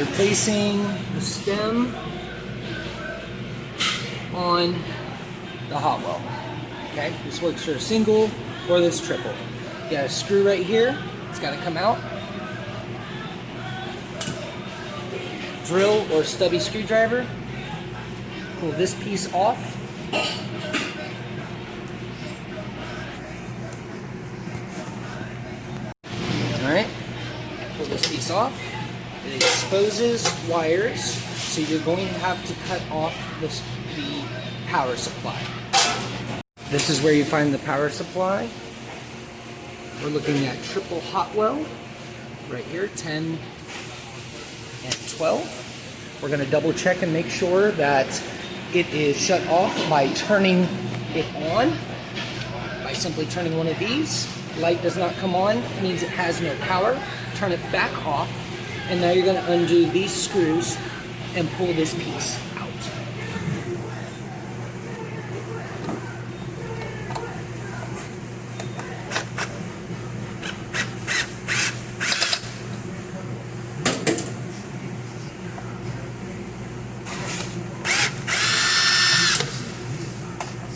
replacing the stem on the hot well. Okay, this works for a single or this triple. You got a screw right here, it's got to come out. Drill or stubby screwdriver, pull this piece off. Alright, pull this piece off. It exposes wires, so you're going to have to cut off the power supply. This is where you find the power supply. We're looking at triple hot well, right here, 10 and 12. We're going to double check and make sure that it is shut off by turning it on, by simply turning one of these. Light does not come on, it means it has no power. Turn it back off, and now you're going to undo these screws and pull this piece out.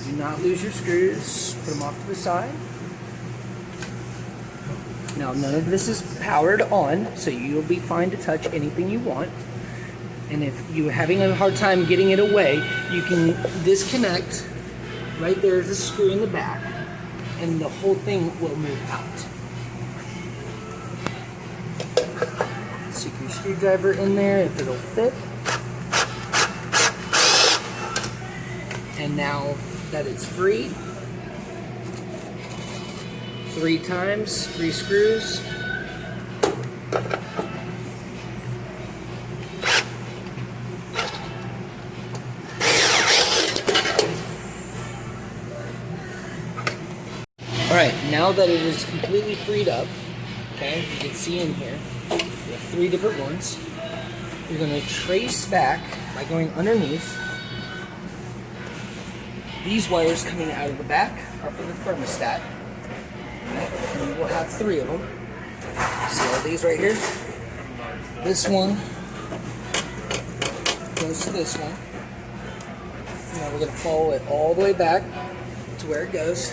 Do not lose your screws, put them off to the side. Now none of this is powered on, so you'll be fine to touch anything you want. And if you're having a hard time getting it away, you can disconnect. Right there is a screw in the back, and the whole thing will move out. Stick your screwdriver in there if it'll fit. And now that it's free, 3 times, 3 screws. Alright, now that it is completely freed up, okay, you can see in here, we have 3 different ones. You're going to trace back by going underneath. These wires coming out of the back are for the thermostat. And we will have 3 of them. See all these right here? This one goes to this one. Now we're going to follow it all the way back to where it goes.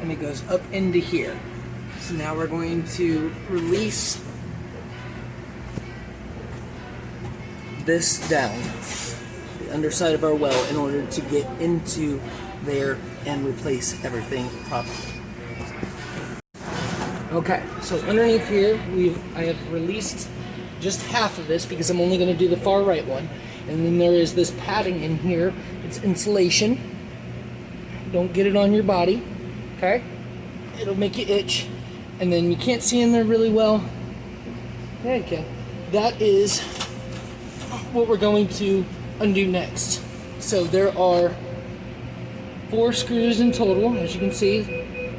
And it goes up into here. So now we're going to release this down the underside of our well in order to get into there and replace everything properly. Okay, so underneath here I have released just half of this because I'm only going to do the far right one, and then there is this padding in here. It's insulation. Don't get it on your body, okay? It'll make you itch, and then you can't see in there really well. Okay, that is what we're going to undo next. So there are 4 screws in total, as you can see.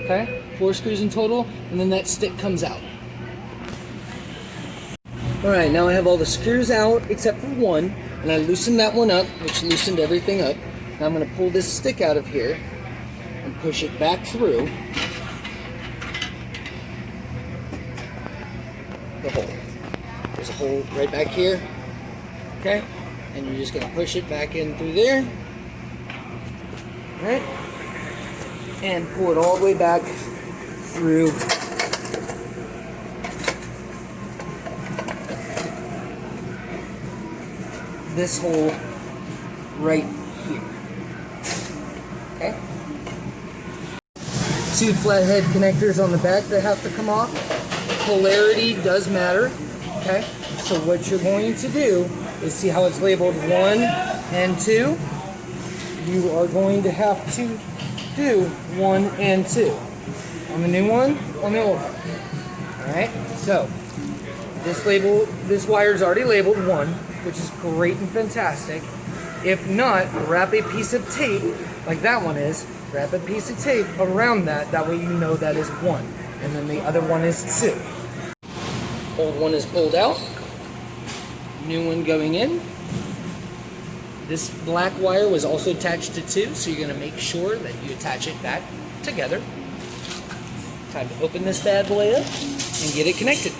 Okay, 4 screws in total, and then that stick comes out. Alright, now I have all the screws out except for one, and I loosened that one up, which loosened everything up. Now I'm going to pull this stick out of here and push it back through the hole. There's a hole right back here. Okay, and you're just going to push it back in through there. Right? And pull it all the way back through this hole right here. Okay? 2 flathead connectors on the back that have to come off. Polarity does matter. Okay? So what you're going to do is see how it's labeled 1 and 2. You are going to have to do 1 and 2 on the new one, on the old one. Alright, so this wire is already labeled 1, which is great and fantastic. If not, wrap a piece of tape, like that one is, wrap a piece of tape around that way you know that is 1. And then the other one is 2. Old one is pulled out, new one going in. This black wire was also attached to 2, so you're going to make sure that you attach it back together. Time to open this bad boy up. and get it connected.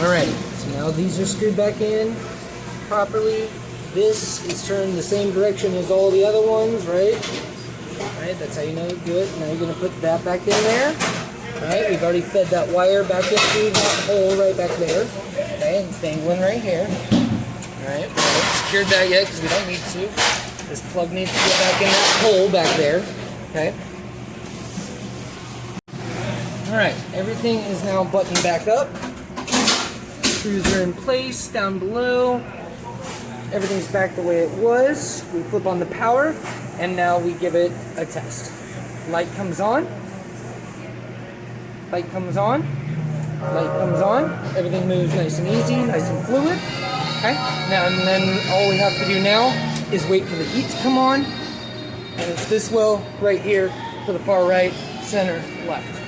Alright, so now these are screwed back in properly. This is turned the same direction as all the other ones, right? Right, that's how you know you do it. Now you're going to put that back in there. Right, we've already fed that wire back into that hole right back there. Okay, it's dangling right here. Alright, we haven't secured that yet because we don't need to. This plug needs to get back in that hole back there. Okay. Alright, everything is now buttoned back up. Screws are in place down below. Everything's back the way it was. We flip on the power, and now we give it a test. Light comes on. Light comes on. Light comes on. Everything moves nice and easy, nice and fluid. Okay. Now, and then all we have to do now is wait for the heat to come on. And it's this well right here to the far right, center, left.